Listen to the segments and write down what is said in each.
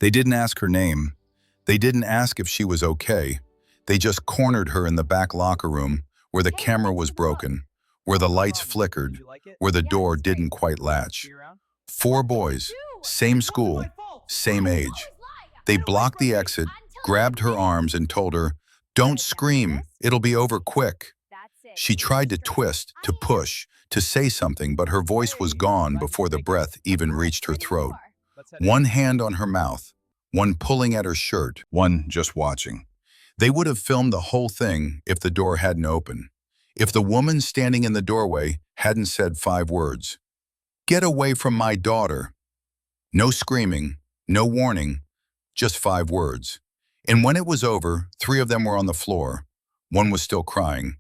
They didn't ask her name. They didn't ask if she was okay. They just cornered her in the back locker room where the camera was broken, where the lights flickered, where the door didn't quite latch. 4 boys, same school, same age. They blocked the exit, grabbed her arms and told her, "Don't scream, it'll be over quick." She tried to twist, to push, to say something, but her voice was gone before the breath even reached her throat. One hand on her mouth, one pulling at her shirt, one just watching. They would have filmed the whole thing if the door hadn't opened. If the woman standing in the doorway hadn't said 5 words. "Get away from my daughter." No screaming, no warning, just 5 words. And when it was over, 3 of them were on the floor. One was still crying.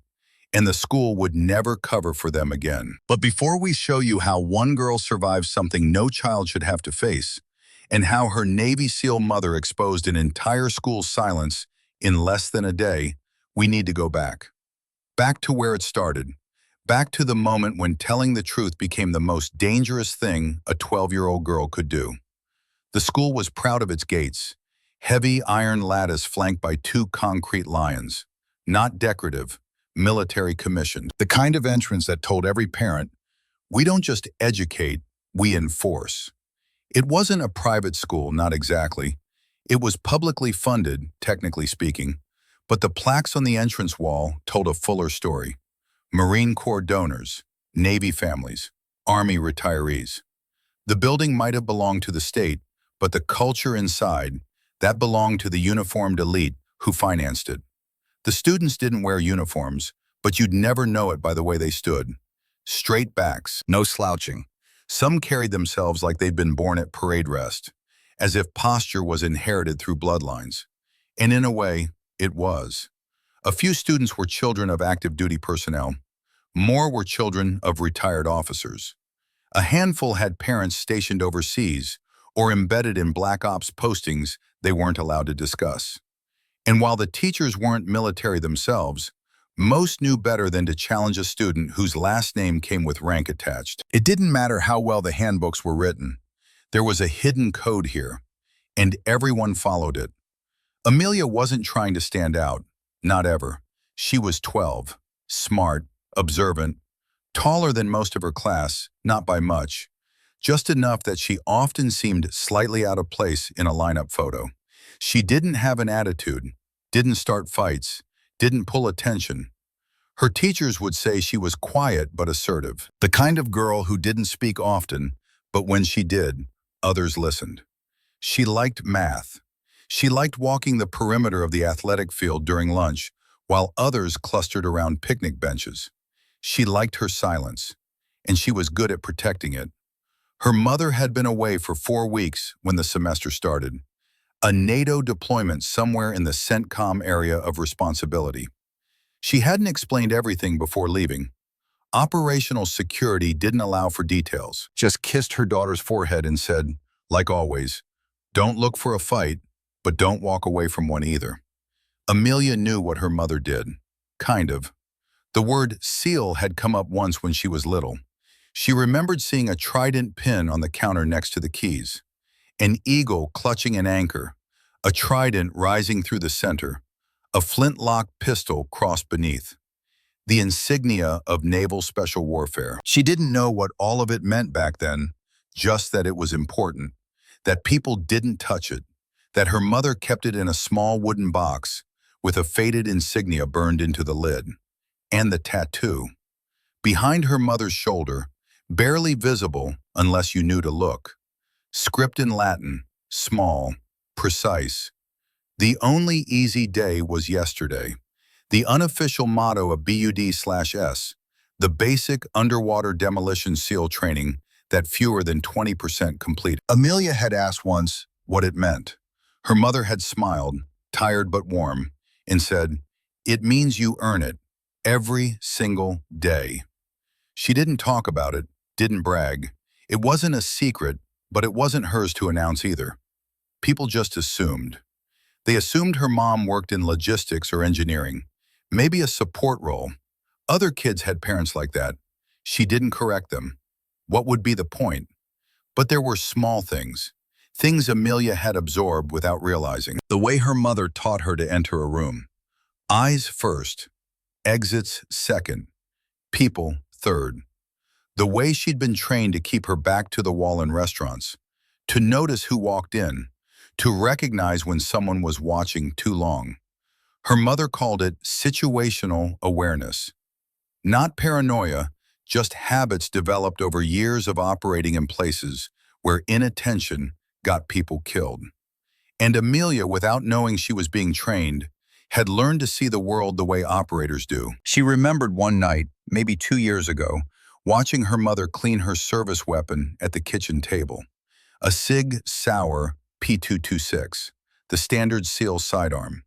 And the school would never cover for them again. But before we show you how one girl survived something no child should have to face, and how her Navy SEAL mother exposed an entire school's silence in less than a day, we need to go back. Back to where it started. Back to the moment when telling the truth became the most dangerous thing a 12-year-old girl could do. The school was proud of its gates. Heavy iron lattice flanked by 2 concrete lions. Not decorative, military commissioned. The kind of entrance that told every parent, we don't just educate, we enforce. It wasn't a private school, not exactly. It was publicly funded, technically speaking, but the plaques on the entrance wall told a fuller story. Marine Corps donors, Navy families, Army retirees. The building might have belonged to the state, but the culture inside, that belonged to the uniformed elite who financed it. The students didn't wear uniforms, but you'd never know it by the way they stood. Straight backs, no slouching. Some carried themselves like they'd been born at parade rest, as if posture was inherited through bloodlines. And in a way, it was. A few students were children of active duty personnel. More were children of retired officers. A handful had parents stationed overseas or embedded in black ops postings they weren't allowed to discuss. And while the teachers weren't military themselves, most knew better than to challenge a student whose last name came with rank attached. It didn't matter how well the handbooks were written. There was a hidden code here, and everyone followed it. Amelia wasn't trying to stand out, not ever. She was 12, smart, observant, taller than most of her class, not by much, just enough that she often seemed slightly out of place in a lineup photo. She didn't have an attitude, didn't start fights, didn't pull attention. Her teachers would say she was quiet but assertive, the kind of girl who didn't speak often, but when she did, others listened. She liked math. She liked walking the perimeter of the athletic field during lunch, while others clustered around picnic benches. She liked her silence, and she was good at protecting it. Her mother had been away for 4 weeks when the semester started. A NATO deployment somewhere in the CENTCOM area of responsibility. She hadn't explained everything before leaving. Operational security didn't allow for details. Just kissed her daughter's forehead and said, like always, "Don't look for a fight, but don't walk away from one either." Amelia knew what her mother did. Kind of. The word SEAL had come up once when she was little. She remembered seeing a trident pin on the counter next to the keys. An eagle clutching an anchor, a trident rising through the center, a flintlock pistol crossed beneath. The insignia of naval special warfare. She didn't know what all of it meant back then, just that it was important, that people didn't touch it, that her mother kept it in a small wooden box with a faded insignia burned into the lid. And the tattoo. Behind her mother's shoulder, barely visible unless you knew to look. Script in Latin, small, precise. The only easy day was yesterday. The unofficial motto of BUD/S, the basic underwater demolition SEAL training that fewer than 20% complete. Amelia had asked once what it meant. Her mother had smiled, tired but warm, and said, "It means you earn it, every single day." She didn't talk about it, didn't brag. It wasn't a secret, but it wasn't hers to announce either. People just assumed. They assumed her mom worked in logistics or engineering, maybe a support role. Other kids had parents like that. She didn't correct them. What would be the point? But there were small things. things Amelia had absorbed without realizing. The way her mother taught her to enter a room. Eyes first, exits second, people third. The way she'd been trained to keep her back to the wall in restaurants, to notice who walked in, to recognize when someone was watching too long. Her mother called it situational awareness. Not paranoia, just habits developed over years of operating in places where inattention got people killed. And Amelia, without knowing she was being trained, had learned to see the world the way operators do. She remembered one night, maybe 2 years ago, watching her mother clean her service weapon at the kitchen table. A Sig Sauer P226, the standard SEAL sidearm.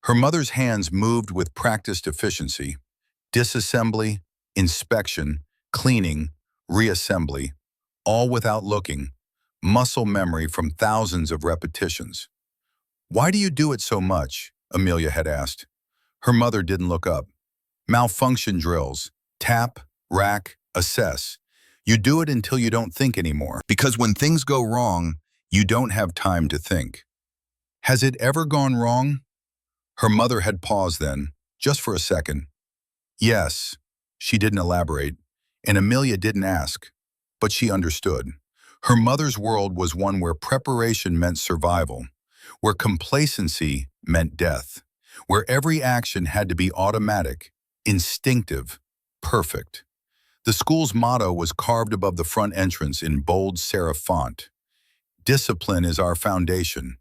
Her mother's hands moved with practiced efficiency. Disassembly, inspection, cleaning, reassembly, all without looking. Muscle memory from thousands of repetitions. "Why do you do it so much?" Amelia had asked. Her mother didn't look up. "Malfunction drills. Tap, rack, assess. You do it until you don't think anymore. Because when things go wrong, you don't have time to think." "Has it ever gone wrong?" Her mother had paused then, just for a second. "Yes." She didn't elaborate, and Amelia didn't ask, but she understood. Her mother's world was one where preparation meant survival, where complacency meant death, where every action had to be automatic, instinctive, perfect. The school's motto was carved above the front entrance in bold serif font. "Discipline is our foundation."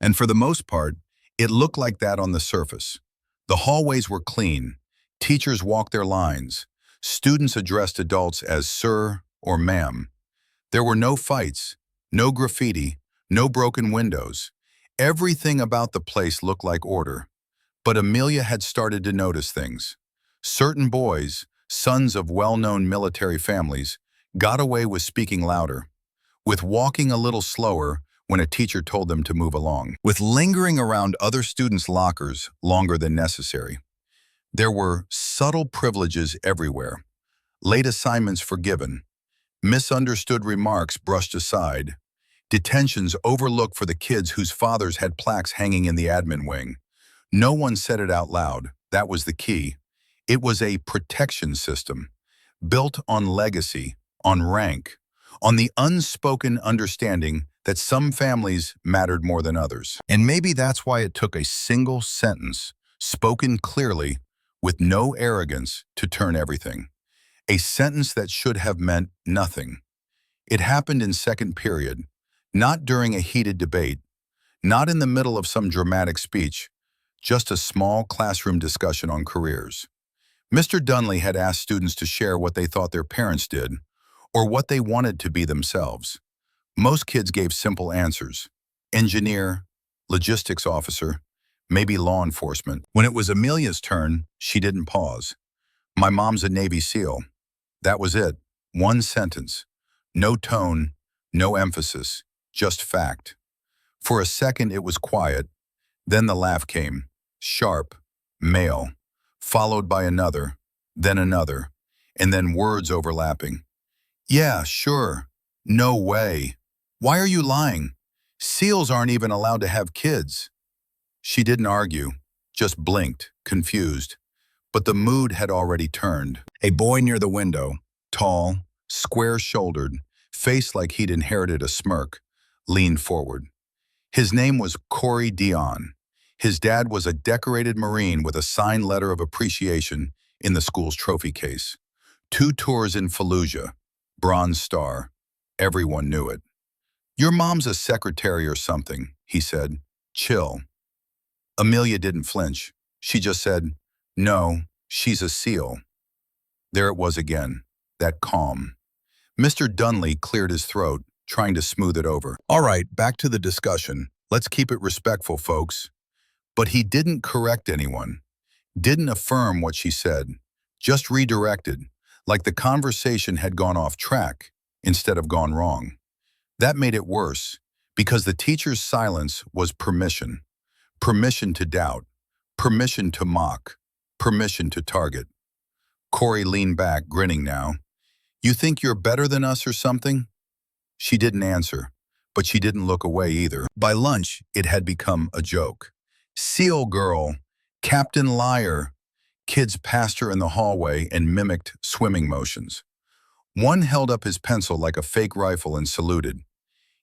And for the most part, it looked like that on the surface. The hallways were clean. Teachers walked their lines. Students addressed adults as sir or ma'am. There were no fights, no graffiti, no broken windows. Everything about the place looked like order. But Amelia had started to notice things. Certain boys, sons of well-known military families, got away with speaking louder, with walking a little slower when a teacher told them to move along, with lingering around other students' lockers longer than necessary. There were subtle privileges everywhere. Late assignments forgiven, misunderstood remarks brushed aside, detentions overlooked for the kids whose fathers had plaques hanging in the admin wing. No one said it out loud. That was the key. It was a protection system, built on legacy, on rank, on the unspoken understanding that some families mattered more than others. And maybe that's why it took a single sentence, spoken clearly, with no arrogance, to turn everything. A sentence that should have meant nothing. It happened in second period, not during a heated debate, not in the middle of some dramatic speech, just a small classroom discussion on careers. Mr. Dunley had asked students to share what they thought their parents did, or what they wanted to be themselves. Most kids gave simple answers: engineer, logistics officer, maybe law enforcement. When it was Amelia's turn, she didn't pause. "My mom's a Navy SEAL." That was it. One sentence. No tone, no emphasis, just fact. For a second it was quiet, then the laugh came. Sharp, male, followed by another, and then words overlapping. "Yeah, sure. No way. Why are you lying? SEALs aren't even allowed to have kids." She didn't argue, just blinked, confused. But the mood had already turned. A boy near the window, tall, square-shouldered, face like he'd inherited a smirk, leaned forward. His name was Corey Dion. His dad was a decorated Marine with a signed letter of appreciation in the school's trophy case. 2 tours in Fallujah, Bronze Star. Everyone knew it. "Your mom's a secretary or something," he said. "Chill." Amelia didn't flinch. She just said, "No, she's a SEAL." There it was again, that calm. Mr. Dunley cleared his throat, trying to smooth it over. "All right, back to the discussion. Let's keep it respectful, folks." But he didn't correct anyone, didn't affirm what she said, just redirected, like the conversation had gone off track instead of gone wrong. That made it worse, because the teacher's silence was permission. Permission to doubt, permission to mock, permission to target. Corey leaned back, grinning now. "You think you're better than us or something?" She didn't answer, but she didn't look away either. By lunch, it had become a joke. Seal Girl, Captain Liar. Kids passed her in the hallway and mimicked swimming motions. One held up his pencil like a fake rifle and saluted.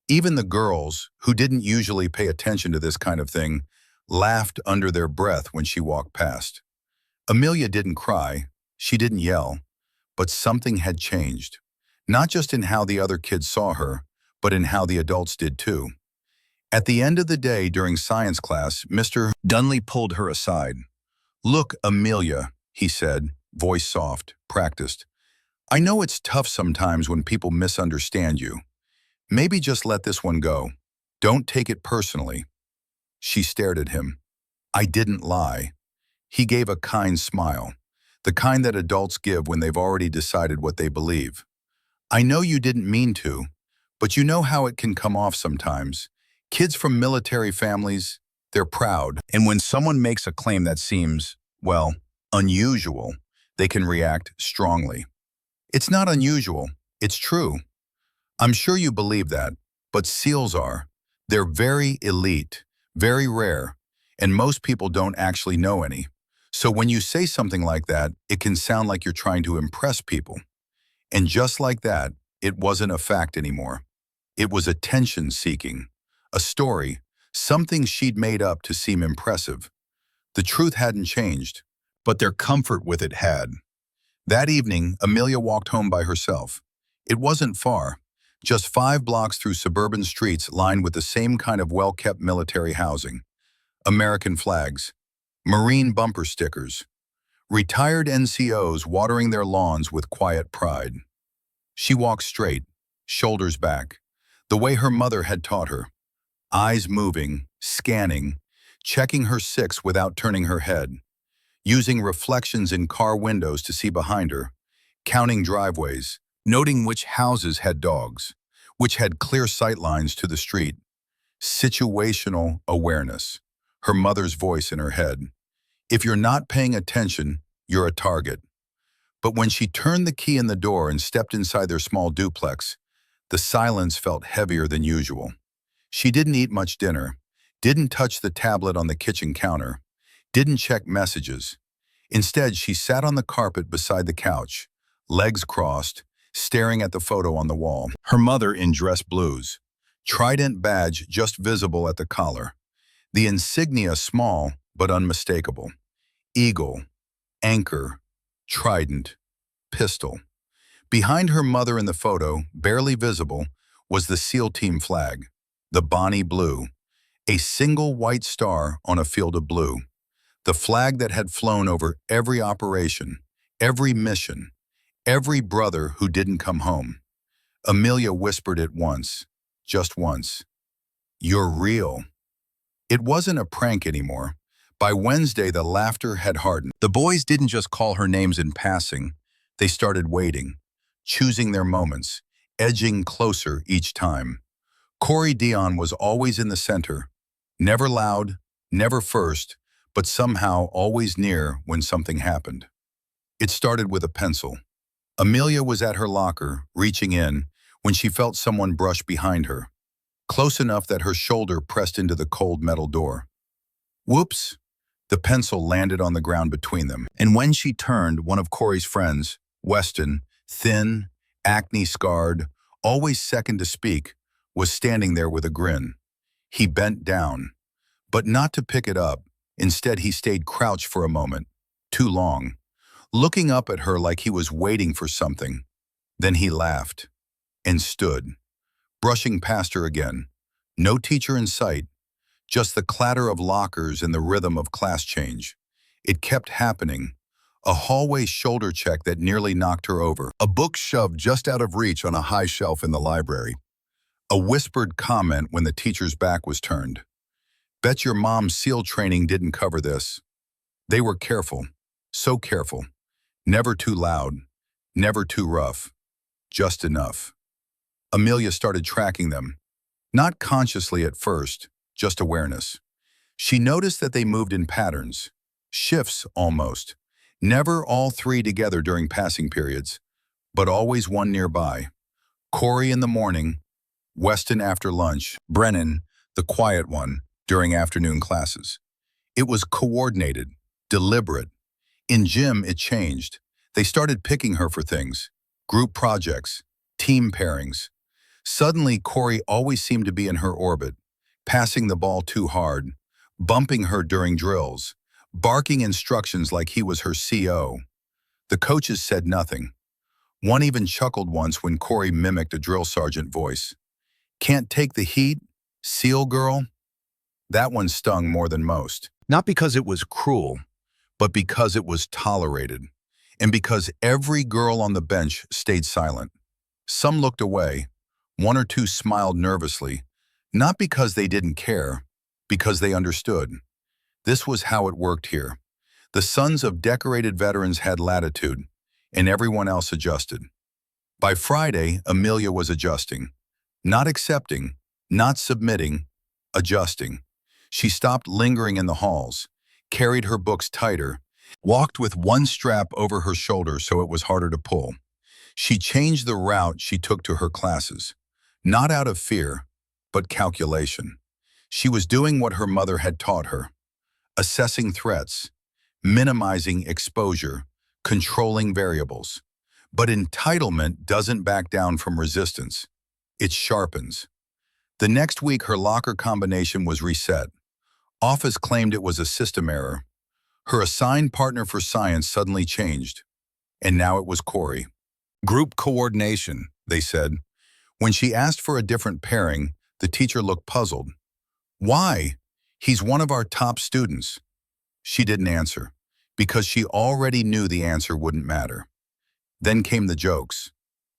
Even the girls, who didn't usually pay attention to this kind of thing, laughed under their breath when she walked past. Amelia didn't cry, she didn't yell, but something had changed. Not just in how the other kids saw her, but in how the adults did too. At the end of the day during science class, Mr. Dunley pulled her aside. "Look, Amelia," he said, voice soft, practiced. "I know it's tough sometimes when people misunderstand you. Maybe just let this one go. Don't take it personally." She stared at him. "I didn't lie." He gave a kind smile, the kind that adults give when they've already decided what they believe. "I know you didn't mean to, but you know how it can come off sometimes. Kids from military families, they're proud. And when someone makes a claim that seems, well, unusual, they can react strongly. It's not unusual, it's true. I'm sure you believe that, but SEALs are. They're very elite, very rare, and most people don't actually know any. So when you say something like that, it can sound like you're trying to impress people. And just like that, it wasn't a fact anymore. It was attention-seeking, a story, something she'd made up to seem impressive. The truth hadn't changed, but their comfort with it had. That evening, Amelia walked home by herself. It wasn't far, just 5 blocks through suburban streets lined with the same kind of well-kept military housing. American flags, Marine bumper stickers, retired NCOs watering their lawns with quiet pride. She walked straight, shoulders back, the way her mother had taught her. Eyes moving, scanning, checking her six without turning her head, using reflections in car windows to see behind her, counting driveways, noting which houses had dogs, which had clear sight lines to the street. Situational awareness, her mother's voice in her head. If you're not paying attention, you're a target. But when she turned the key in the door and stepped inside their small duplex, the silence felt heavier than usual. She didn't eat much dinner, didn't touch the tablet on the kitchen counter, didn't check messages. Instead, she sat on the carpet beside the couch, legs crossed, staring at the photo on the wall. Her mother in dress blues, trident badge just visible at the collar, the insignia small but unmistakable. Eagle, anchor, trident, pistol. Behind her mother in the photo, barely visible, was the SEAL team flag, the Bonnie Blue, a single white star on a field of blue. The flag that had flown over every operation, every mission, every brother who didn't come home. Amelia whispered it once, just once. "You're real." It wasn't a prank anymore. By Wednesday, the laughter had hardened. The boys didn't just call her names in passing. They started waiting, choosing their moments, edging closer each time. Corey Dion was always in the center, never loud, never first, but somehow always near when something happened. It started with a pencil. Amelia was at her locker, reaching in, when she felt someone brush behind her, close enough that her shoulder pressed into the cold metal door. Whoops! The pencil landed on the ground between them. And when she turned, one of Corey's friends, Weston, thin, acne-scarred, always second to speak, was standing there with a grin. He bent down, but not to pick it up. Instead, he stayed crouched for a moment, too long, looking up at her like he was waiting for something. Then he laughed and stood, brushing past her again. No teacher in sight, just the clatter of lockers and the rhythm of class change. It kept happening, a hallway shoulder check that nearly knocked her over, a book shoved just out of reach on a high shelf in the library, a whispered comment when the teacher's back was turned. Bet your mom's SEAL training didn't cover this. They were careful, so careful. Never too loud, never too rough, just enough. Amelia started tracking them, not consciously at first, just awareness. She noticed that they moved in patterns, shifts almost, never all 3 together during passing periods, but always one nearby. Corey in the morning, Weston after lunch, Brennan, the quiet one, during afternoon classes. It was coordinated, deliberate. In gym, it changed. They started picking her for things, group projects, team pairings. Suddenly, Corey always seemed to be in her orbit, passing the ball too hard, bumping her during drills, barking instructions like he was her CO. The coaches said nothing. One even chuckled once when Corey mimicked a drill sergeant voice. Can't take the heat? SEAL girl? That one stung more than most. Not because it was cruel, but because it was tolerated. And because every girl on the bench stayed silent. Some looked away. One or two smiled nervously, not because they didn't care, because they understood. This was how it worked here. The sons of decorated veterans had latitude, and everyone else adjusted. By Friday, Amelia was adjusting. Not accepting, not submitting, adjusting. She stopped lingering in the halls, carried her books tighter, walked with one strap over her shoulder so it was harder to pull. She changed the route she took to her classes, not out of fear, but calculation. She was doing what her mother had taught her, assessing threats, minimizing exposure, controlling variables. But entitlement doesn't back down from resistance. It sharpens. The next week, her locker combination was reset. Office claimed it was a system error. Her assigned partner for science suddenly changed, and now it was Corey. Group coordination, they said. When she asked for a different pairing, the teacher looked puzzled. Why? He's one of our top students. She didn't answer, because she already knew the answer wouldn't matter. Then came the jokes,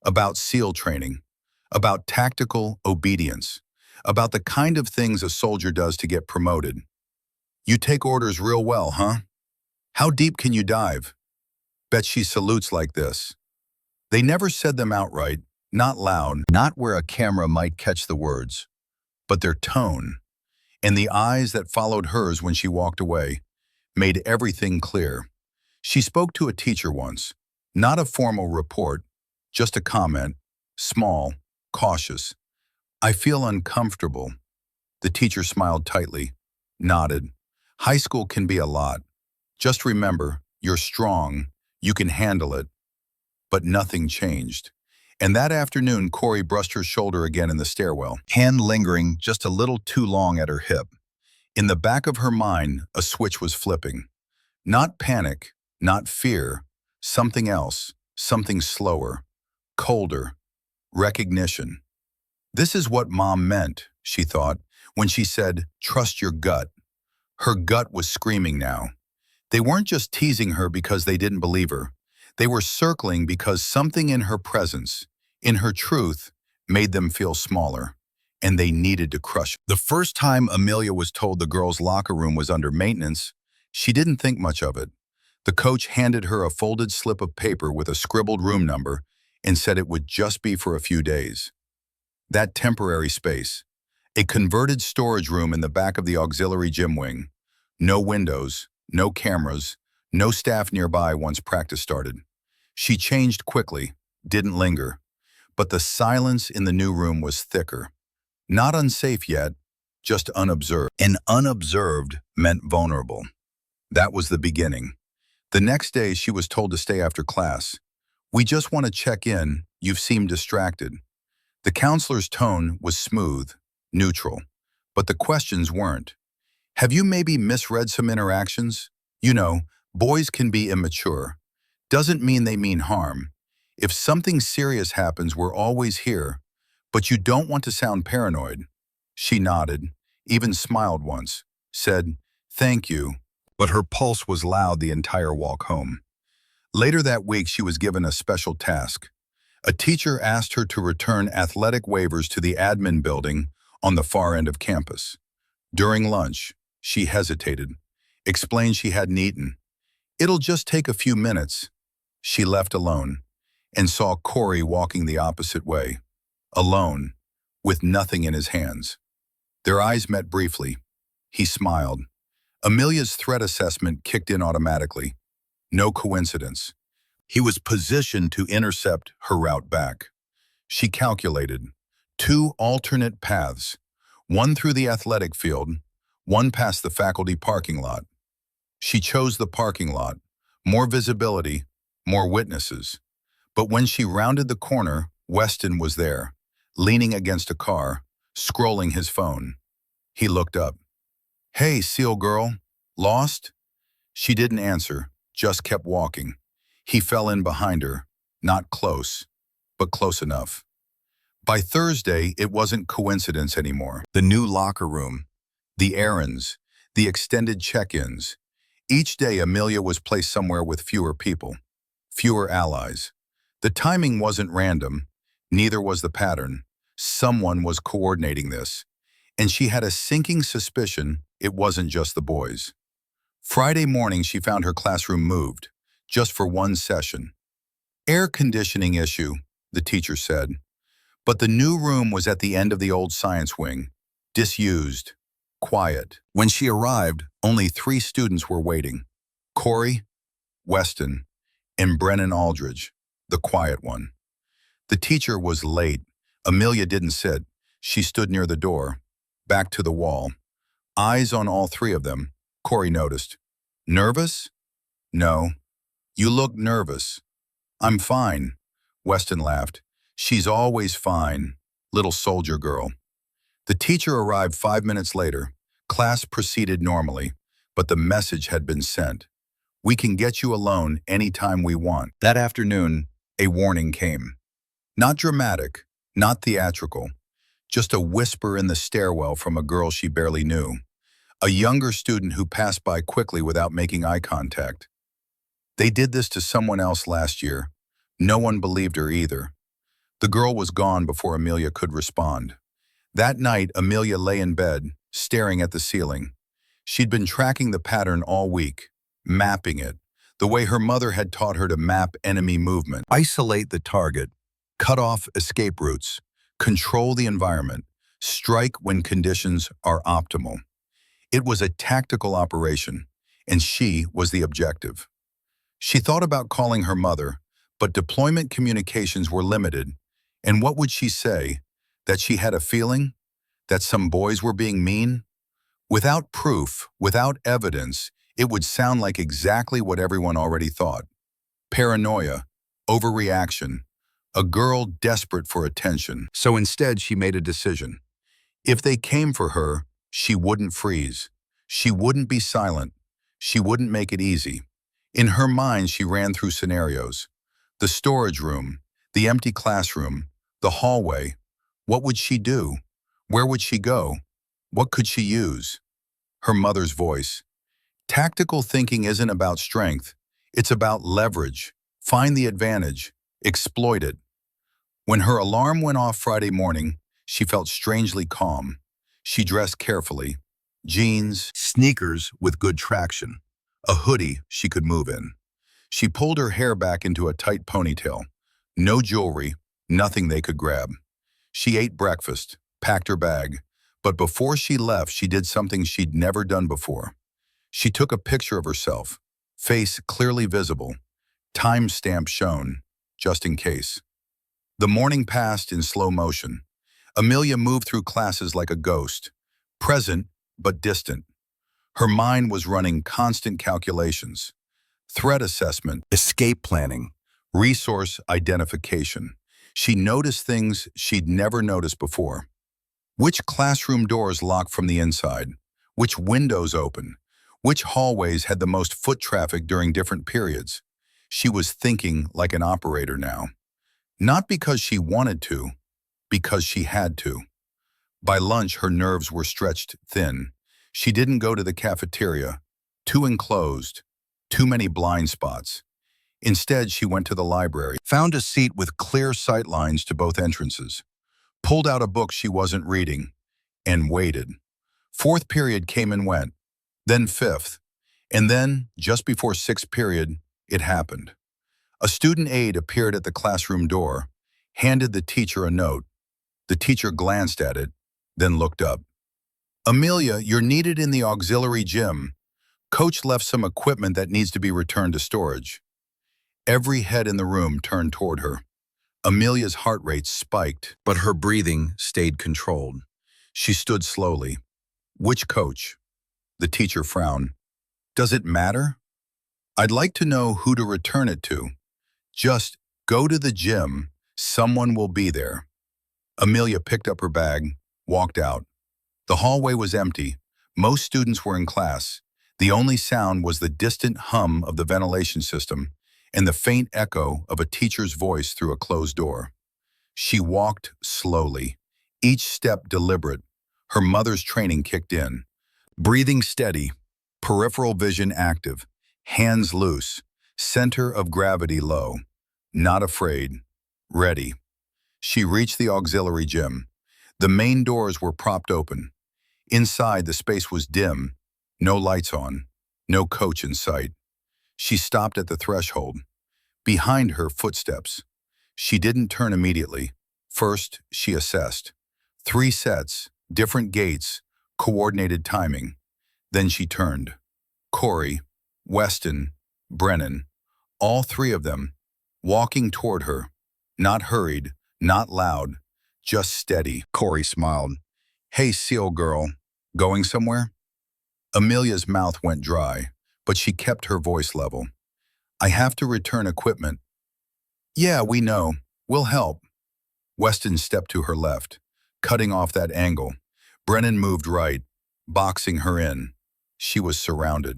about SEAL training, about tactical obedience, about the kind of things a soldier does to get promoted. You take orders real well, huh? How deep can you dive? Bet she salutes like this. They never said them outright, not loud, not where a camera might catch the words, but their tone, and the eyes that followed hers when she walked away, made everything clear. She spoke to a teacher once, not a formal report, just a comment, small, cautious. I feel uncomfortable. The teacher smiled tightly, nodded. High school can be a lot. Just remember, you're strong, you can handle it. But nothing changed. And that afternoon, Corey brushed her shoulder again in the stairwell, hand lingering just a little too long at her hip. In the back of her mind, a switch was flipping. Not panic, not fear, something else, something slower, colder, recognition. This is what Mom meant, she thought, when she said, trust your gut. Her gut was screaming now. They weren't just teasing her because they didn't believe her. They were circling because something in her presence, in her truth, made them feel smaller, and they needed to crush. The first time Amelia was told the girls' locker room was under maintenance, she didn't think much of it. The coach handed her a folded slip of paper with a scribbled room number and said it would just be for a few days. That temporary space, a converted storage room in the back of the auxiliary gym wing. No windows, no cameras, no staff nearby once practice started. She changed quickly, didn't linger. But the silence in the new room was thicker. Not unsafe yet, just unobserved. And unobserved meant vulnerable. That was the beginning. The next day, she was told to stay after class. We just want to check in. You've seemed distracted. The counselor's tone was smooth, neutral, but the questions weren't. Have you maybe misread some interactions? You know, boys can be immature. Doesn't mean they mean harm. If something serious happens, we're always here, but you don't want to sound paranoid. She nodded, even smiled once, said, thank you, but her pulse was loud the entire walk home. Later that week, she was given a special task. A teacher asked her to return athletic waivers to the admin building on the far end of campus. During lunch, she hesitated, explained she hadn't eaten. It'll just take a few minutes. She left alone and saw Corey walking the opposite way, alone, with nothing in his hands. Their eyes met briefly. He smiled. Amelia's threat assessment kicked in automatically. No coincidence. He was positioned to intercept her route back. She calculated Two alternate paths, one through the athletic field, one past the faculty parking lot. She chose the parking lot, more visibility, more witnesses. But when she rounded the corner, Weston was there, leaning against a car, scrolling his phone. He looked up. "Hey, Seal Girl, lost?" She didn't answer, just kept walking. He fell in behind her, not close, but close enough. By Thursday, it wasn't coincidence anymore. The new locker room, the errands, the extended check-ins. Each day, Amelia was placed somewhere with fewer people, fewer allies. The timing wasn't random, neither was the pattern. Someone was coordinating this, and she had a sinking suspicion it wasn't just the boys. Friday morning, she found her classroom moved, just for one session. Air conditioning issue, the teacher said. But the new room was at the end of the old science wing, disused, quiet. When she arrived, only 3 students were waiting: Corey, Weston, and Brennan Aldridge, the quiet one. The teacher was late. Amelia didn't sit. She stood near the door, back to the wall. Eyes on all 3 of them. Corey noticed. "Nervous?" "No." "You look nervous." "I'm fine." Weston laughed. "She's always fine, little soldier girl." The teacher arrived 5 minutes later. Class proceeded normally, but the message had been sent. "We can get you alone anytime we want." That afternoon, a warning came. Not dramatic, not theatrical, just a whisper in the stairwell from a girl she barely knew. A younger student who passed by quickly without making eye contact. They did this to someone else last year. No one believed her either. The girl was gone before Amelia could respond. That night, Amelia lay in bed, staring at the ceiling. She'd been tracking the pattern all week, mapping it, the way her mother had taught her to map enemy movement. Isolate the target, cut off escape routes, control the environment, strike when conditions are optimal. It was a tactical operation, and she was the objective. She thought about calling her mother, but deployment communications were limited. And what would she say? That she had a feeling? That some boys were being mean? Without proof, without evidence, it would sound like exactly what everyone already thought. Paranoia, overreaction, a girl desperate for attention. So instead, she made a decision. If they came for her, she wouldn't freeze. She wouldn't be silent. She wouldn't make it easy. In her mind, she ran through scenarios. The storage room, the empty classroom, the hallway. What would she do? Where would she go? What could she use? Her mother's voice. Tactical thinking isn't about strength. It's about leverage. Find the advantage. Exploit it. When her alarm went off Friday morning, she felt strangely calm. She dressed carefully. Jeans, sneakers with good traction. A hoodie she could move in. She pulled her hair back into a tight ponytail. No jewelry, nothing they could grab. She ate breakfast, packed her bag, but before she left, she did something she'd never done before. She took a picture of herself, face clearly visible, timestamp shown, just in case. The morning passed in slow motion. Amelia moved through classes like a ghost, present but distant. Her mind was running constant calculations. Threat assessment, escape planning, resource identification. She noticed things she'd never noticed before. Which classroom doors locked from the inside? Which windows open? Which hallways had the most foot traffic during different periods? She was thinking like an operator now. Not because she wanted to, because she had to. By lunch, her nerves were stretched thin. She didn't go to the cafeteria. Too enclosed. Too many blind spots. Instead, she went to the library, found a seat with clear sight lines to both entrances, pulled out a book she wasn't reading, and waited. 4th period came and went, then 5th, and then, just before 6th period, it happened. A student aide appeared at the classroom door, handed the teacher a note. The teacher glanced at it, then looked up. "Amelia, you're needed in the auxiliary gym. Coach left some equipment that needs to be returned to storage." Every head in the room turned toward her. Amelia's heart rate spiked, but her breathing stayed controlled. She stood slowly. Which coach? The teacher frowned. Does it matter? I'd like to know who to return it to. Just go to the gym. Someone will be there. Amelia picked up her bag, walked out. The hallway was empty. Most students were in class. The only sound was the distant hum of the ventilation system and the faint echo of a teacher's voice through a closed door. She walked slowly, each step deliberate. Her mother's training kicked in. Breathing steady, peripheral vision active, hands loose, center of gravity low. Not afraid, ready. She reached the auxiliary gym. The main doors were propped open. Inside, the space was dim, no lights on, no coach in sight. She stopped at the threshold. Behind her, footsteps. She didn't turn immediately. First, she assessed. 3 sets, different gaits, coordinated timing. Then she turned. Corey, Weston, Brennan, all 3 of them, walking toward her. Not hurried, not loud, just steady. Corey smiled. Hey, SEAL girl, going somewhere? Amelia's mouth went dry, but she kept her voice level. I have to return equipment. Yeah, we know. We'll help. Weston stepped to her left, cutting off that angle. Brennan moved right, boxing her in. She was surrounded.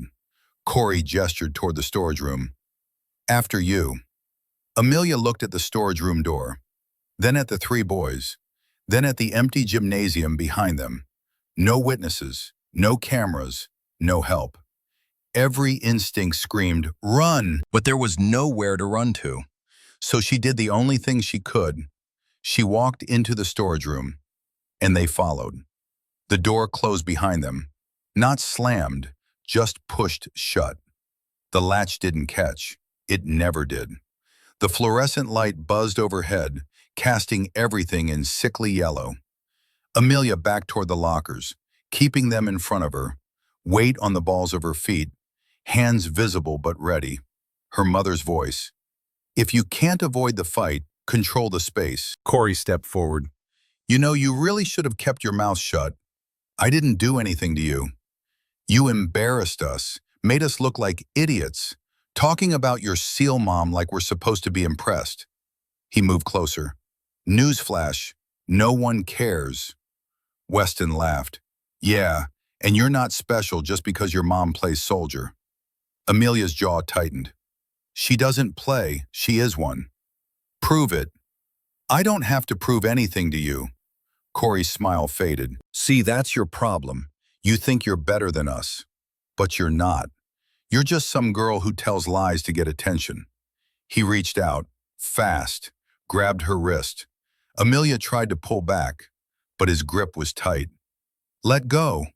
Corey gestured toward the storage room. After you. Amelia looked at the storage room door, then at the 3 boys, then at the empty gymnasium behind them. No witnesses, no cameras, no help. Every instinct screamed, run! But there was nowhere to run to. So she did the only thing she could. She walked into the storage room, and they followed. The door closed behind them. Not slammed, just pushed shut. The latch didn't catch. It never did. The fluorescent light buzzed overhead, casting everything in sickly yellow. Amelia backed toward the lockers, keeping them in front of her, weight on the balls of her feet, hands visible but ready. Her mother's voice. If you can't avoid the fight, control the space. Corey stepped forward. You know, you really should have kept your mouth shut. I didn't do anything to you. You embarrassed us, made us look like idiots, talking about your SEAL mom like we're supposed to be impressed. He moved closer. Newsflash, no one cares. Weston laughed. Yeah, and you're not special just because your mom plays soldier. Amelia's jaw tightened. She doesn't play, she is one. Prove it. I don't have to prove anything to you. Corey's smile faded. See, that's your problem. You think you're better than us. But you're not. You're just some girl who tells lies to get attention. He reached out, fast, grabbed her wrist. Amelia tried to pull back, but his grip was tight. Let go.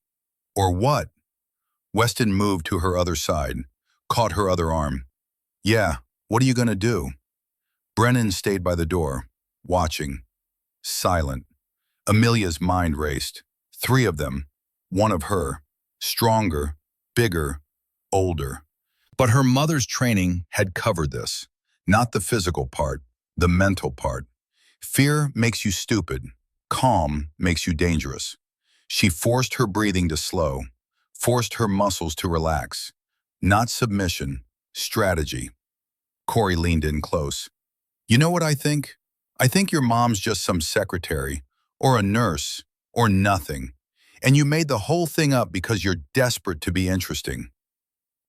Or what? Weston moved to her other side, caught her other arm. Yeah, what are you gonna do? Brennan stayed by the door, watching, silent. Amelia's mind raced. 3 of them, one of her, stronger, bigger, older. But her mother's training had covered this. Not the physical part, the mental part. Fear makes you stupid. Calm makes you dangerous. She forced her breathing to slow, forced her muscles to relax. Not submission, strategy. Corey leaned in close. You know what I think? I think your mom's just some secretary, or a nurse, or nothing. And you made the whole thing up because you're desperate to be interesting.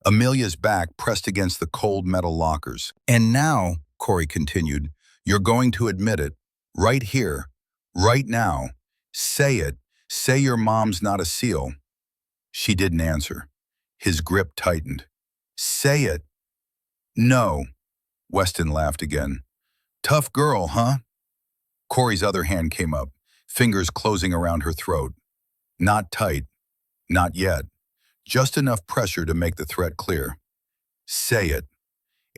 Amelia's back pressed against the cold metal lockers. And now, Corey continued, you're going to admit it, right here, right now. Say it. Say your mom's not a SEAL. She didn't answer. His grip tightened. Say it. No. Weston laughed again. Tough girl, huh? Corey's other hand came up, fingers closing around her throat. Not tight. Not yet. Just enough pressure to make the threat clear. Say it.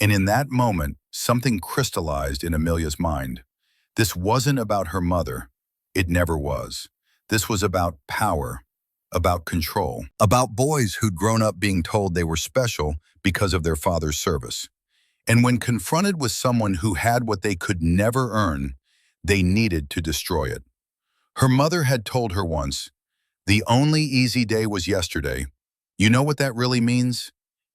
And in that moment, something crystallized in Amelia's mind. This wasn't about her mother. It never was. This was about power, about control, about boys who'd grown up being told they were special because of their father's service. And when confronted with someone who had what they could never earn, they needed to destroy it. Her mother had told her once, "The only easy day was yesterday." You know what that really means?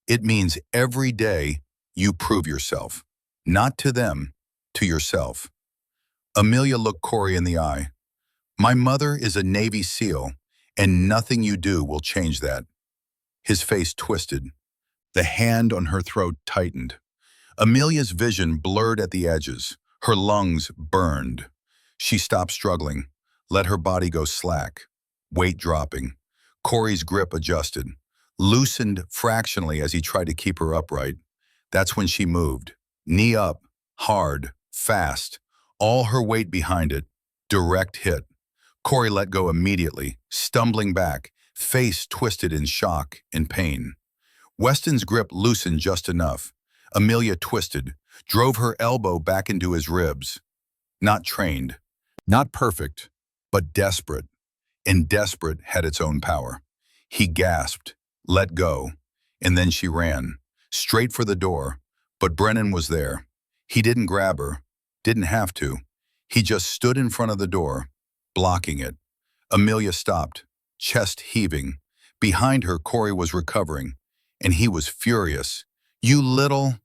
It means every day you prove yourself. Not to them, to yourself. Amelia looked Corey in the eye. "My mother is a Navy SEAL, and nothing you do will change that." His face twisted. The hand on her throat tightened. Amelia's vision blurred at the edges. Her lungs burned. She stopped struggling, let her body go slack, weight dropping. Corey's grip adjusted, loosened fractionally as he tried to keep her upright. That's when she moved. Knee up, hard, fast, all her weight behind it. Direct hit. Corey let go immediately, stumbling back, face twisted in shock and pain. Weston's grip loosened just enough. Amelia twisted, drove her elbow back into his ribs. Not trained, not perfect, but desperate. And desperate had its own power. He gasped, let go, and then she ran, straight for the door. But Brennan was there. He didn't grab her, didn't have to. He just stood in front of the door, blocking it. Amelia stopped, chest heaving. Behind her, Corey was recovering, and he was furious. "You little..."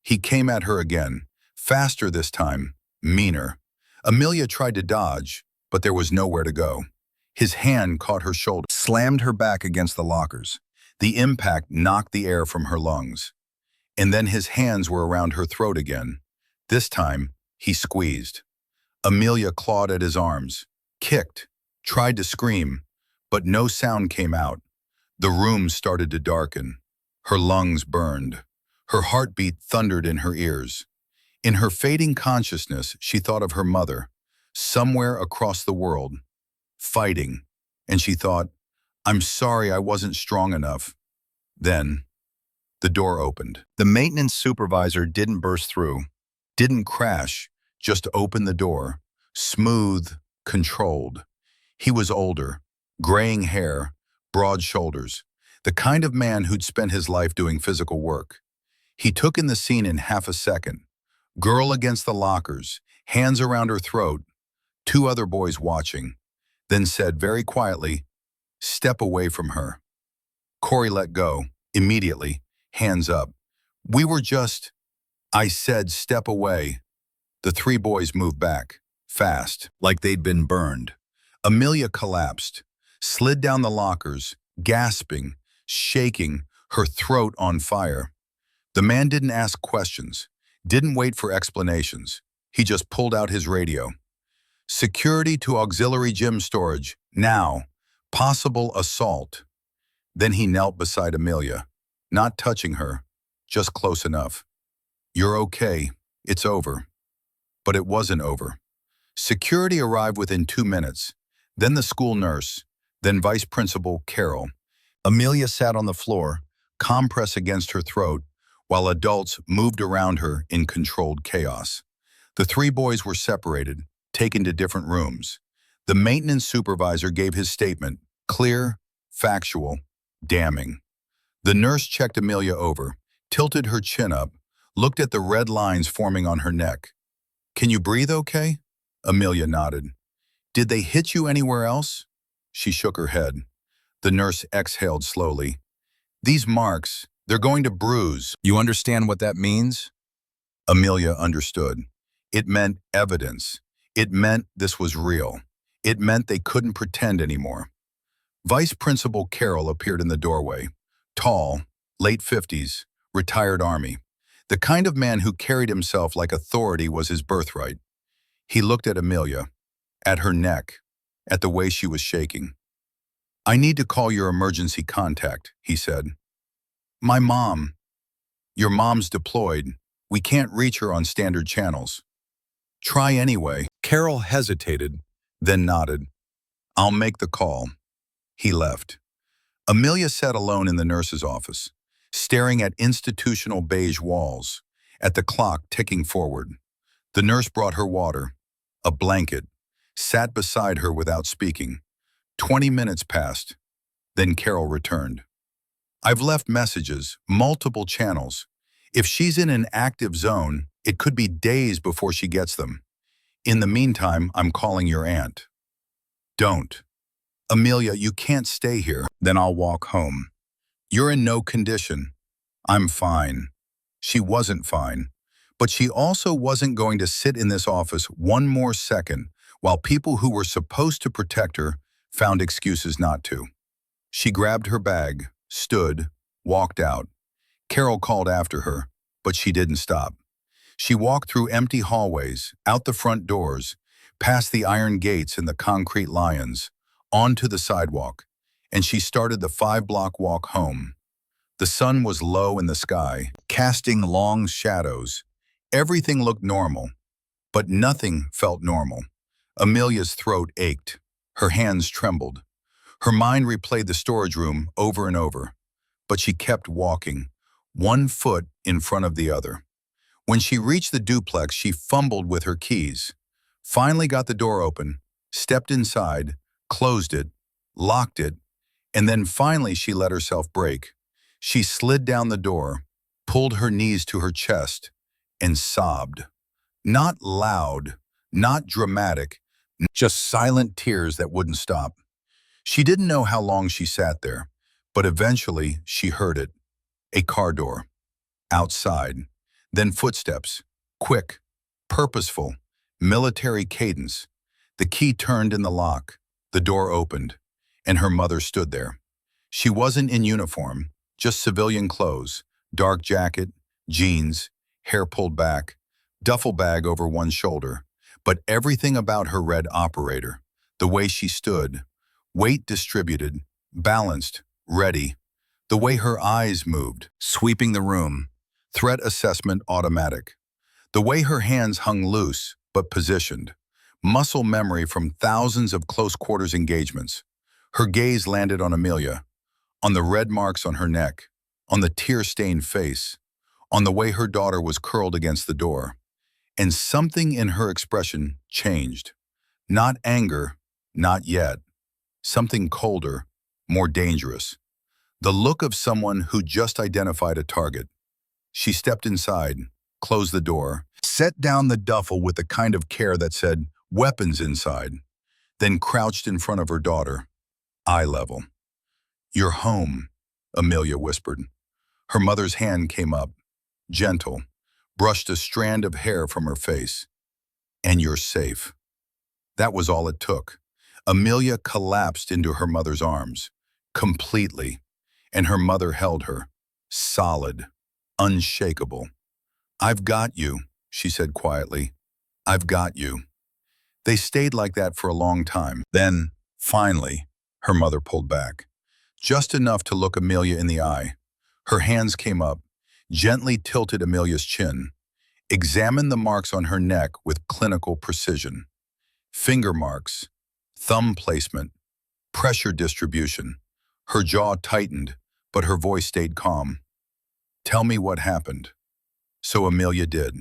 He came at her again, faster this time, meaner. Amelia tried to dodge, but there was nowhere to go. His hand caught her shoulder, slammed her back against the lockers. The impact knocked the air from her lungs. And then his hands were around her throat again. This time, he squeezed. Amelia clawed at his arms, kicked, tried to scream, but no sound came out. The room started to darken. Her lungs burned. Her heartbeat thundered in her ears. In her fading consciousness, she thought of her mother, somewhere across the world, fighting, and she thought, "I'm sorry I wasn't strong enough." Then, the door opened. The maintenance supervisor didn't burst through, didn't crash, just opened the door, smooth, controlled. He was older, graying hair, broad shoulders, the kind of man who'd spent his life doing physical work. He took in the scene in half a second. Girl against the lockers, hands around her throat, two other boys watching, then said very quietly, "Step away from her." Corey let go, immediately, hands up. "We were just..." "I said step away." The three boys moved back, fast, like they'd been burned. Amelia collapsed, slid down the lockers, gasping, shaking, her throat on fire. The man didn't ask questions, didn't wait for explanations. He just pulled out his radio. "Security to auxiliary gym storage, now. Possible assault." Then he knelt beside Amelia, not touching her, just close enough. "You're okay, it's over." But it wasn't over. Security arrived within 2 minutes, then the school nurse, then Vice Principal Carol. Amelia sat on the floor, compress against her throat, while adults moved around her in controlled chaos. The three boys were separated, taken to different rooms. The maintenance supervisor gave his statement, clear, factual, damning. The nurse checked Amelia over, tilted her chin up, looked at the red lines forming on her neck. "Can you breathe okay?" Amelia nodded. "Did they hit you anywhere else?" She shook her head. The nurse exhaled slowly. "These marks, they're going to bruise. You understand what that means?" Amelia understood. It meant evidence. It meant this was real. It meant they couldn't pretend anymore. Vice Principal Carroll appeared in the doorway. Tall, late 50s, retired Army. The kind of man who carried himself like authority was his birthright. He looked at Amelia, at her neck, at the way she was shaking. "I need to call your emergency contact," he said. "My mom." "Your mom's deployed. We can't reach her on standard channels." "Try anyway." Carol hesitated, then nodded. "I'll make the call." He left. Amelia sat alone in the nurse's office, staring at institutional beige walls, at the clock ticking forward. The nurse brought her water, a blanket, sat beside her without speaking. 20 minutes passed. Then Carol returned. "I've left messages, multiple channels. If she's in an active zone, it could be days before she gets them. In the meantime, I'm calling your aunt. Don't. Amelia, you can't stay here. Then I'll walk home. You're in no condition. I'm fine. She wasn't fine. But she also wasn't going to sit in this office one more second while people who were supposed to protect her found excuses not to. She grabbed her bag, stood, walked out. Carol called after her, but she didn't stop. She walked through empty hallways, out the front doors, past the iron gates and the concrete lions, onto the sidewalk, and she started the 5-block walk home. The sun was low in the sky, casting long shadows. Everything looked normal, but nothing felt normal. Amelia's throat ached. Her hands trembled. Her mind replayed the storage room over and over, but she kept walking, one foot in front of the other. When she reached the duplex, she fumbled with her keys, finally got the door open, stepped inside, closed it, locked it, and then finally she let herself break. She slid down the door, pulled her knees to her chest, and sobbed. Not loud, not dramatic, just silent tears that wouldn't stop. She didn't know how long she sat there, but eventually she heard it. A car door. Outside. Then footsteps. Quick, purposeful, military cadence. The key turned in the lock. The door opened, and her mother stood there. She wasn't in uniform, just civilian clothes, dark jacket, jeans, hair pulled back, duffel bag over one shoulder. But everything about her read operator. The way she stood, weight distributed, balanced, ready. The way her eyes moved, sweeping the room, threat assessment automatic. The way her hands hung loose, but positioned, muscle memory from thousands of close quarters engagements. Her gaze landed on Amelia, on the red marks on her neck, on the tear-stained face, on the way her daughter was curled against the door. And something in her expression changed. Not anger, not yet. Something colder, more dangerous. The look of someone who just identified a target. She stepped inside, closed the door, set down the duffel with the kind of care that said, weapons inside, then crouched in front of her daughter, eye level. You're home, Amelia whispered. Her mother's hand came up, gentle, brushed a strand of hair from her face. And you're safe. That was all it took. Amelia collapsed into her mother's arms, completely, and her mother held her, solid, unshakable. I've got you, she said quietly. I've got you. They stayed like that for a long time. Then, finally, her mother pulled back, just enough to look Amelia in the eye. Her hands came up, gently tilted Amelia's chin, examined the marks on her neck with clinical precision. Finger marks, thumb placement, pressure distribution. Her jaw tightened, but her voice stayed calm. Tell me what happened. So Amelia did.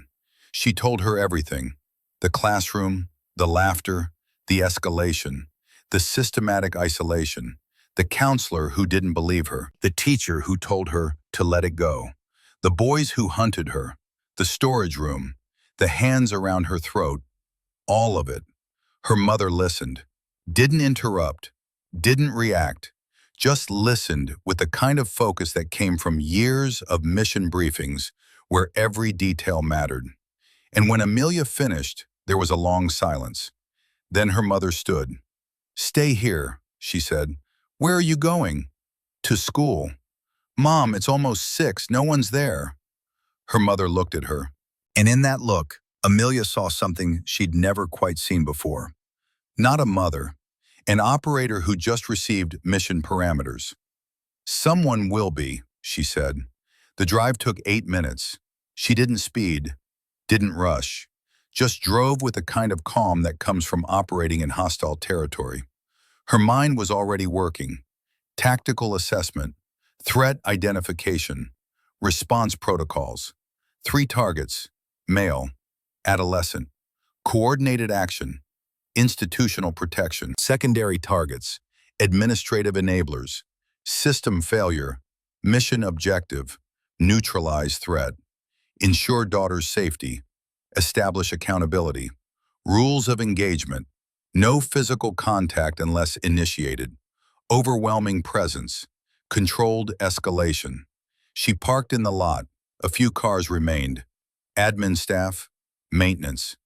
She told her everything. The classroom, the laughter, the escalation, the systematic isolation, the counselor who didn't believe her, the teacher who told her to let it go, the boys who hunted her, the storage room, the hands around her throat, all of it. Her mother listened, didn't interrupt, didn't react, just listened with the kind of focus that came from years of mission briefings where every detail mattered. And when Amelia finished, there was a long silence. Then her mother stood. Stay here, she said. Where are you going? To school. Mom, it's almost 6. No one's there. Her mother looked at her. And in that look, Amelia saw something she'd never quite seen before. Not a mother, an operator who just received mission parameters. Someone will be, she said. The drive took 8 minutes. She didn't speed, didn't rush, just drove with the kind of calm that comes from operating in hostile territory. Her mind was already working. Tactical assessment, threat identification, response protocols. 3 targets, male, adolescent, coordinated action, institutional protection, secondary targets, administrative enablers, system failure, mission objective, neutralize threat. ensure daughter's safety, establish accountability, rules of engagement, no physical contact unless initiated, overwhelming presence, controlled escalation. She parked in the lot. A few cars remained. Admin staff, maintenance.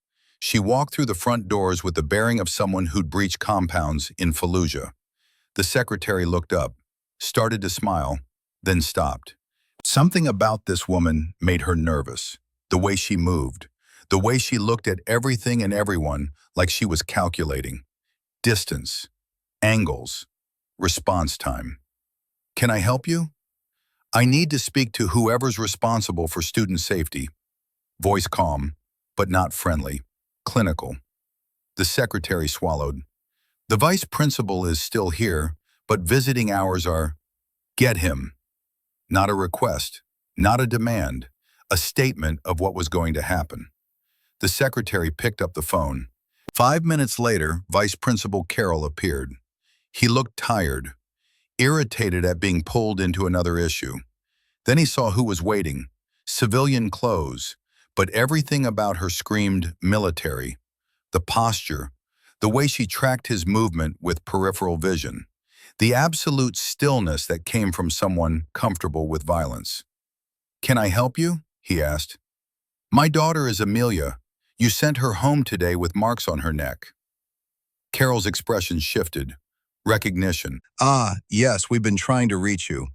She walked through the front doors with the bearing of someone who'd breached compounds in Fallujah. The secretary looked up, started to smile, then stopped. Something about this woman made her nervous. The way she moved, the way she looked at everything and everyone like she was calculating. Distance, angles, response time. Can I help you? I need to speak to whoever's responsible for student safety. Voice calm, but not friendly. Clinical. The secretary swallowed. The vice principal is still here, but visiting hours are, get him. Not a request, not a demand, a statement of what was going to happen. The secretary picked up the phone. 5 minutes later, Vice Principal Carroll appeared. He looked tired, irritated at being pulled into another issue. Then he saw who was waiting. Civilian clothes, but everything about her screamed military. The posture, the way she tracked his movement with peripheral vision, the absolute stillness that came from someone comfortable with violence. Can I help you? He asked. My daughter is Amelia. You sent her home today with marks on her neck. Carol's expression shifted. Recognition. Ah, yes, we've been trying to reach you.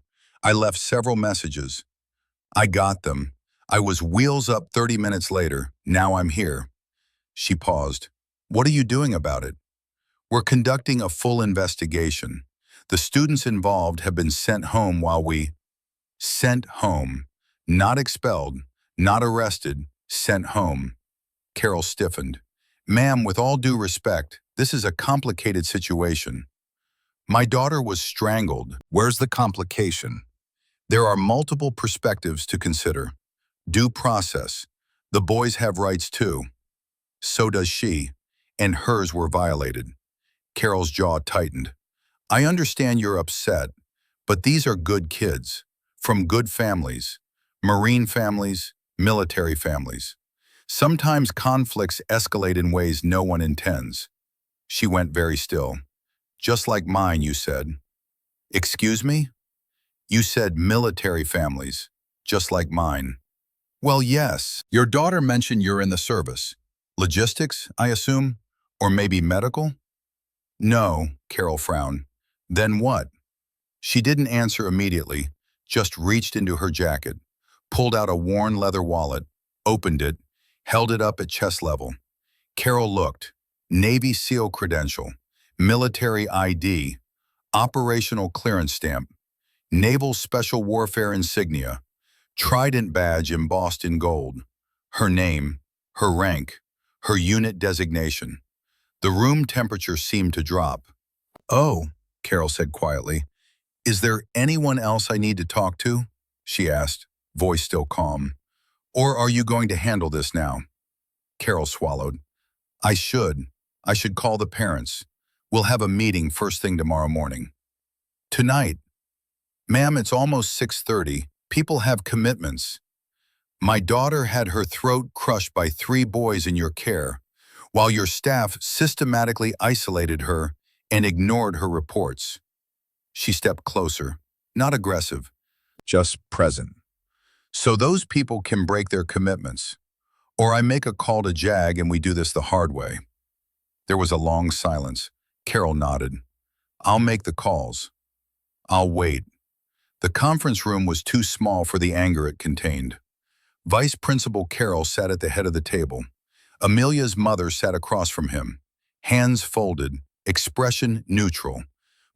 I left several messages. I got them. I was wheels up 30 minutes later. Now I'm here. She paused. What are you doing about it? We're conducting a full investigation. The students involved have been sent home while we... Sent home. Not expelled, not arrested, sent home. Carol stiffened. Ma'am, with all due respect, this is a complicated situation. My daughter was strangled. Where's the complication? There are multiple perspectives to consider. Due process. The boys have rights too. So does she, and hers were violated. Carol's jaw tightened. I understand you're upset, but these are good kids, from good families, Marine families, military families. Sometimes conflicts escalate in ways no one intends. She went very still. Just like mine, you said. Excuse me? You said military families, just like mine. Well, yes. Your daughter mentioned you're in the service. Logistics, I assume? Or maybe medical? No, Carol frowned. Then what? She didn't answer immediately, just reached into her jacket, pulled out a worn leather wallet, opened it, held it up at chest level. Carol looked. Navy SEAL credential, military ID, operational clearance stamp, Naval Special Warfare insignia, Trident badge embossed in gold, her name, her rank, her unit designation. The room temperature seemed to drop. Oh, Carol said quietly. Is there anyone else I need to talk to? She asked, voice still calm. Or are you going to handle this now? Carol swallowed. I should call the parents. We'll have a meeting first thing tomorrow morning. Tonight. Ma'am, it's almost 6:30. People have commitments. My daughter had her throat crushed by 3 boys in your care, while your staff systematically isolated her and ignored her reports. She stepped closer, not aggressive, just present. So those people can break their commitments. Or I make a call to JAG and we do this the hard way. There was a long silence. Carol nodded. I'll make the calls. I'll wait. The conference room was too small for the anger it contained. Vice Principal Carroll sat at the head of the table. Amelia's mother sat across from him, hands folded, expression neutral.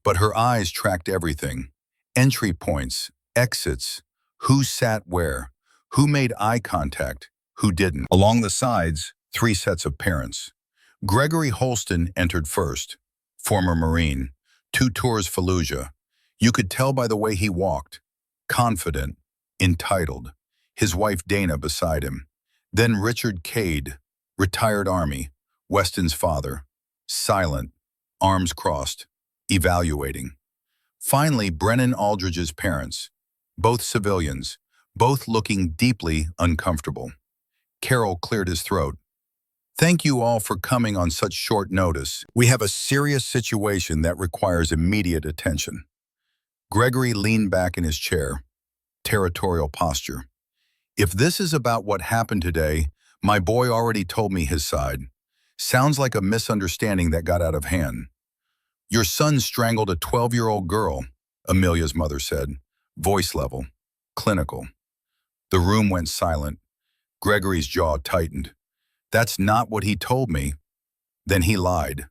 But her eyes tracked everything. Entry points, exits, who sat where, who made eye contact, who didn't. Along the sides, 3 sets of parents. Gregory Holston entered first, former Marine, 2 tours Fallujah. You could tell by the way he walked, confident, entitled. His wife Dana beside him. Then Richard Cade, retired Army, Weston's father, silent, arms crossed, evaluating. Finally, Brennan Aldridge's parents, both civilians, both looking deeply uncomfortable. Carol cleared his throat. Thank you all for coming on such short notice. We have a serious situation that requires immediate attention. Gregory leaned back in his chair, territorial posture. If this is about what happened today, my boy already told me his side. Sounds like a misunderstanding that got out of hand. Your son strangled a 12-year-old girl, Amelia's mother said, voice level, clinical. The room went silent. Gregory's jaw tightened. That's not what he told me. Then he lied.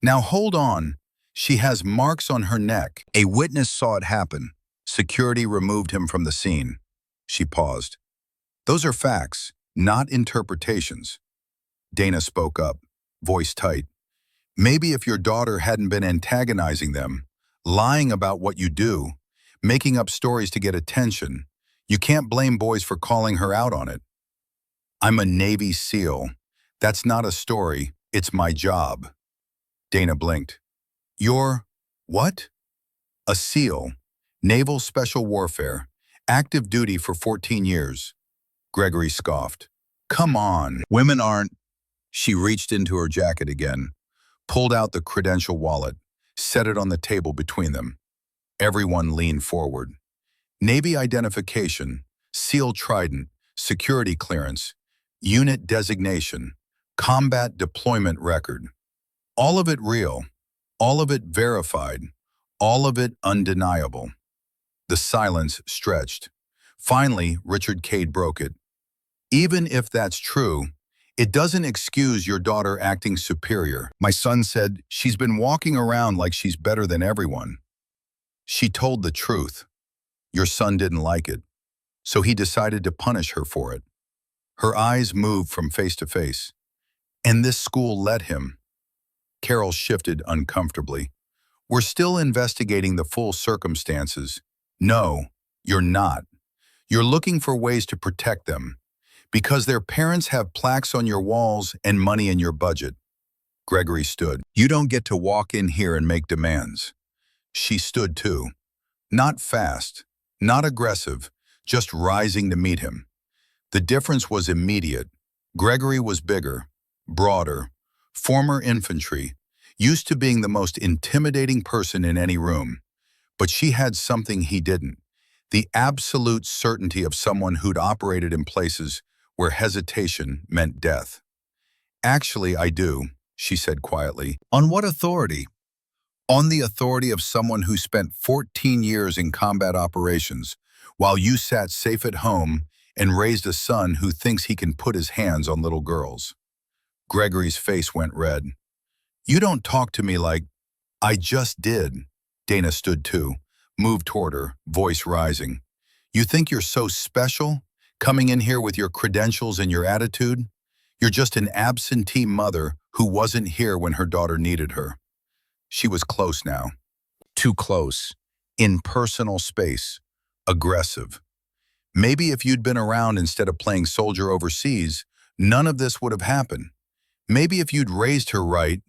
Now hold on. She has marks on her neck. A witness saw it happen. Security removed him from the scene. She paused. Those are facts, not interpretations. Dana spoke up, voice tight. Maybe if your daughter hadn't been antagonizing them, lying about what you do, making up stories to get attention, you can't blame boys for calling her out on it. I'm a Navy SEAL. That's not a story, it's my job. Dana blinked. You're what? A SEAL, Naval Special Warfare, active duty for 14 years. Gregory scoffed. Come on, women aren't. She reached into her jacket again, pulled out the credential wallet, set it on the table between them. Everyone leaned forward. Navy identification, SEAL Trident, security clearance, unit designation, combat deployment record. All of it real, all of it verified, all of it undeniable. The silence stretched. Finally, Richard Cade broke it. Even if that's true, it doesn't excuse your daughter acting superior. My son said she's been walking around like she's better than everyone. She told the truth. Your son didn't like it, so he decided to punish her for it. Her eyes moved from face to face. And this school let him. Carol shifted uncomfortably. We're still investigating the full circumstances. No, you're not. You're looking for ways to protect them, because their parents have plaques on your walls and money in your budget. Gregory stood. You don't get to walk in here and make demands. She stood too. Not fast, not aggressive, just rising to meet him. The difference was immediate. Gregory was bigger, broader, former infantry, used to being the most intimidating person in any room. But she had something he didn't. The absolute certainty of someone who'd operated in places where hesitation meant death. Actually, I do, she said quietly. On what authority? On the authority of someone who spent 14 years in combat operations, while you sat safe at home and raised a son who thinks he can put his hands on little girls. Gregory's face went red. You don't talk to me like, I just did. Dana stood too, moved toward her, voice rising. You think you're so special, coming in here with your credentials and your attitude? You're just an absentee mother who wasn't here when her daughter needed her. She was close now. Too close. In personal space. Aggressive. Maybe if you'd been around instead of playing soldier overseas, none of this would have happened. Maybe if you'd raised her right.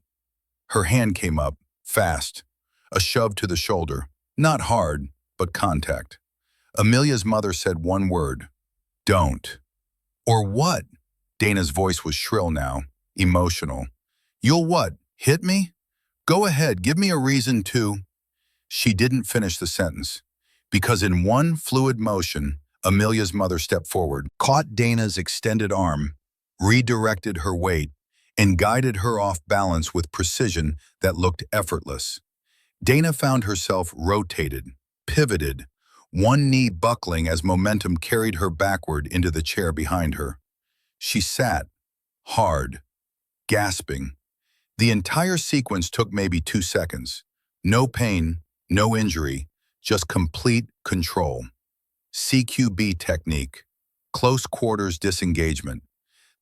Her hand came up, fast. A shove to the shoulder. Not hard, but contact. Amelia's mother said one word. Don't. Or what? Dana's voice was shrill now, emotional. You'll what? Hit me? Go ahead, give me a reason to. She didn't finish the sentence, because in one fluid motion, Amelia's mother stepped forward, caught Dana's extended arm, redirected her weight, and guided her off balance with precision that looked effortless. Dana found herself rotated, pivoted, one knee buckling as momentum carried her backward into the chair behind her. She sat, hard, gasping. The entire sequence took maybe 2 seconds. No pain, no injury, just complete control. CQB technique, close quarters disengagement,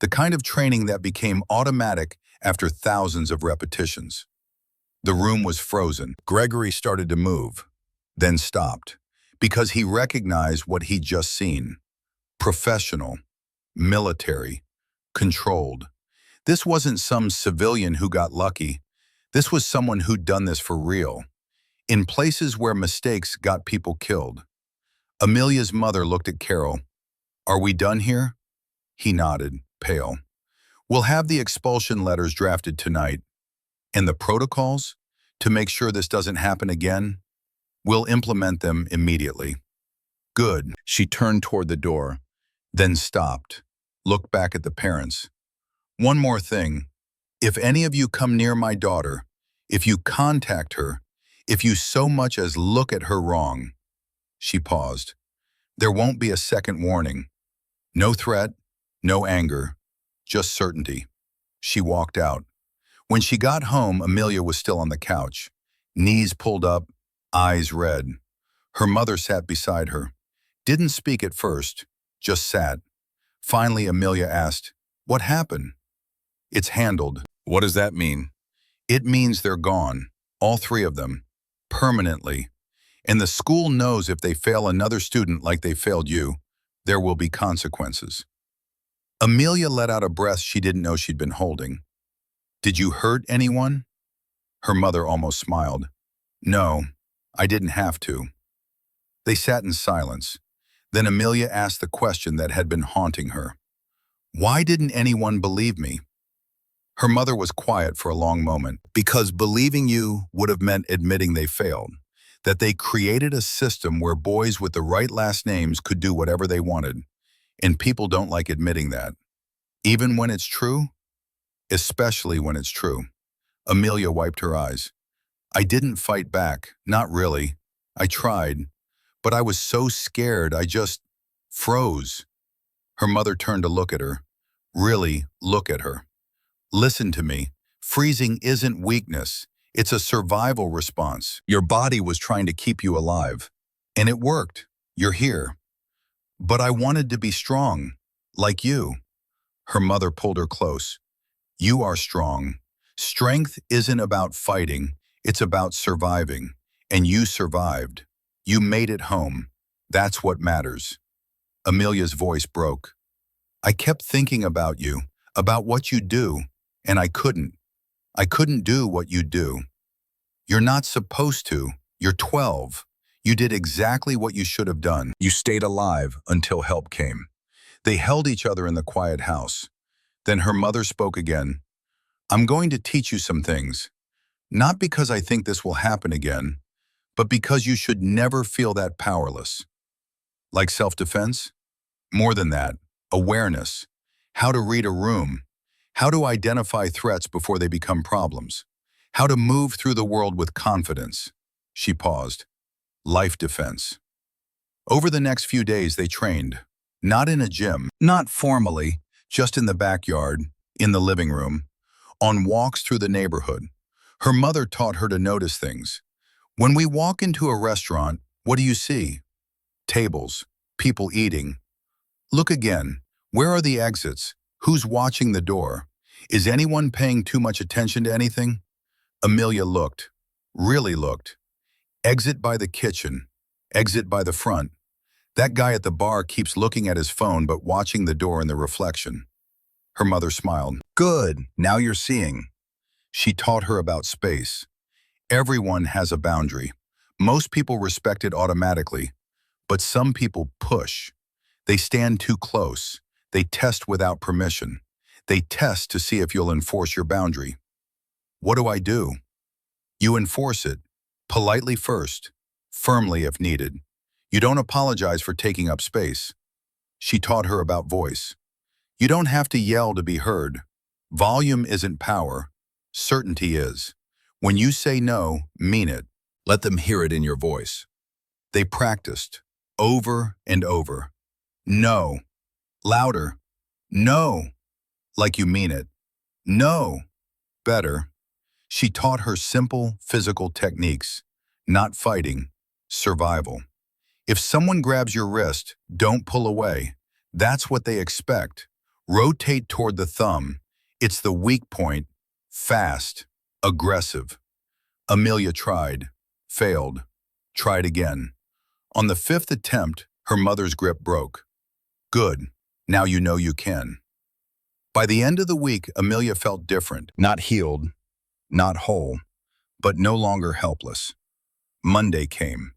the kind of training that became automatic after thousands of repetitions. The room was frozen. Gregory started to move, then stopped, because he recognized what he'd just seen. Professional, military, controlled. This wasn't some civilian who got lucky. This was someone who'd done this for real, in places where mistakes got people killed. Amelia's mother looked at Carol, Are we done here? He nodded, pale. We'll have the expulsion letters drafted tonight. And the protocols? To make sure this doesn't happen again? We'll implement them immediately. Good. She turned toward the door, then stopped, looked back at the parents. One more thing. If any of you come near my daughter, if you contact her, if you so much as look at her wrong. She paused. There won't be a second warning. No threat, no anger, just certainty. She walked out. When she got home, Amelia was still on the couch, knees pulled up, eyes red. Her mother sat beside her. Didn't speak at first, just sat. Finally, Amelia asked, "What happened?" "It's handled." "What does that mean?" "It means they're gone, all three of them, permanently. And the school knows if they fail another student like they failed you, there will be consequences." Amelia let out a breath she didn't know she'd been holding. "Did you hurt anyone?" Her mother almost smiled. "No, I didn't have to." They sat in silence. Then Amelia asked the question that had been haunting her. "Why didn't anyone believe me?" Her mother was quiet for a long moment. "Because believing you would have meant admitting they failed, that they created a system where boys with the right last names could do whatever they wanted, and people don't like admitting that. Even when it's true? Especially when it's true." Amelia wiped her eyes. "I didn't fight back, not really. I tried, but I was so scared I just froze." Her mother turned to look at her. Really look at her. "Listen to me. Freezing isn't weakness. It's a survival response. Your body was trying to keep you alive. And it worked. You're here. But I wanted to be strong, like you." Her mother pulled her close. "You are strong. Strength isn't about fighting. It's about surviving. And you survived. You made it home. That's what matters." Amelia's voice broke. "I kept thinking about you, about what you do, and I couldn't. I couldn't do what you do. You're not supposed to. You're 12. You did exactly what you should have done. You stayed alive until help came." They held each other in the quiet house. Then her mother spoke again. "I'm going to teach you some things. Not because I think this will happen again, but because you should never feel that powerless." "Like self-defense?" "More than that. Awareness. How to read a room. How to identify threats before they become problems. How to move through the world with confidence." She paused. "Life defense." Over the next few days they trained. Not in a gym, not formally, just in the backyard, in the living room, on walks through the neighborhood. Her mother taught her to notice things. When we walk into a restaurant, what do you see? Tables, people eating. Look again. Where are the exits? Who's watching the door? Is anyone paying too much attention to anything? Amelia looked, really looked. Exit by the kitchen, exit by the front. That guy at the bar keeps looking at his phone but watching the door in the reflection. Her mother smiled. "Good, now you're seeing." She taught her about space. Everyone has a boundary. Most people respect it automatically, but some people push. They stand too close. They test without permission. They test to see if you'll enforce your boundary. What do I do? You enforce it, politely first, firmly if needed. You don't apologize for taking up space. She taught her about voice. You don't have to yell to be heard. Volume isn't power. Certainty is. When you say no, mean it. Let them hear it in your voice. They practiced, over and over. No. Louder. No. Like you mean it. No. Better. She taught her simple physical techniques. Not fighting. Survival. If someone grabs your wrist, don't pull away. That's what they expect. Rotate toward the thumb. It's the weak point. Fast. Aggressive. Amelia tried. Failed. Tried again. On the 5th attempt, her mother's grip broke. Good. Now you know you can. By the end of the week, Amelia felt different. Not healed, not whole, but no longer helpless. Monday came.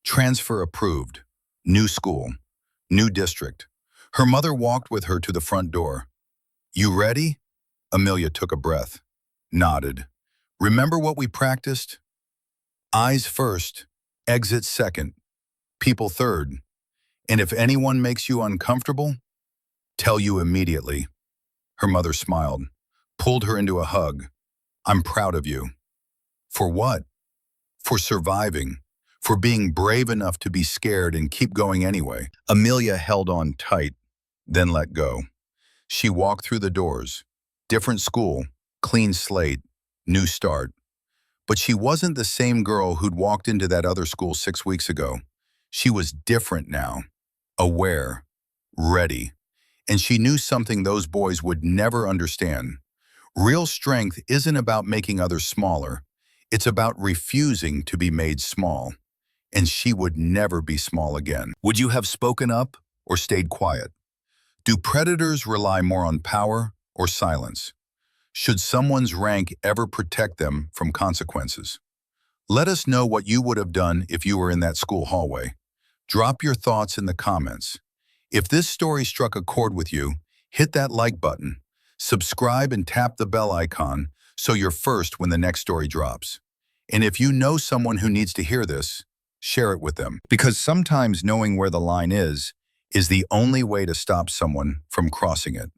Transfer approved. New school. New district. Her mother walked with her to the front door. "You ready?" Amelia took a breath, nodded. "Remember what we practiced? Eyes first, exit second, people third. And if anyone makes you uncomfortable, tell you immediately." Her mother smiled, pulled her into a hug. "I'm proud of you." "For what?" "For surviving. For being brave enough to be scared and keep going anyway." Amelia held on tight, then let go. She walked through the doors. Different school, clean slate, new start. But she wasn't the same girl who'd walked into that other school 6 weeks ago. She was different now, aware, ready. And she knew something those boys would never understand. Real strength isn't about making others smaller. It's about refusing to be made small. And she would never be small again. Would you have spoken up or stayed quiet? Do predators rely more on power or silence? Should someone's rank ever protect them from consequences? Let us know what you would have done if you were in that school hallway. Drop your thoughts in the comments. If this story struck a chord with you, hit that like button, subscribe and tap the bell icon so you're first when the next story drops. And if you know someone who needs to hear this, share it with them. Because sometimes knowing where the line is the only way to stop someone from crossing it.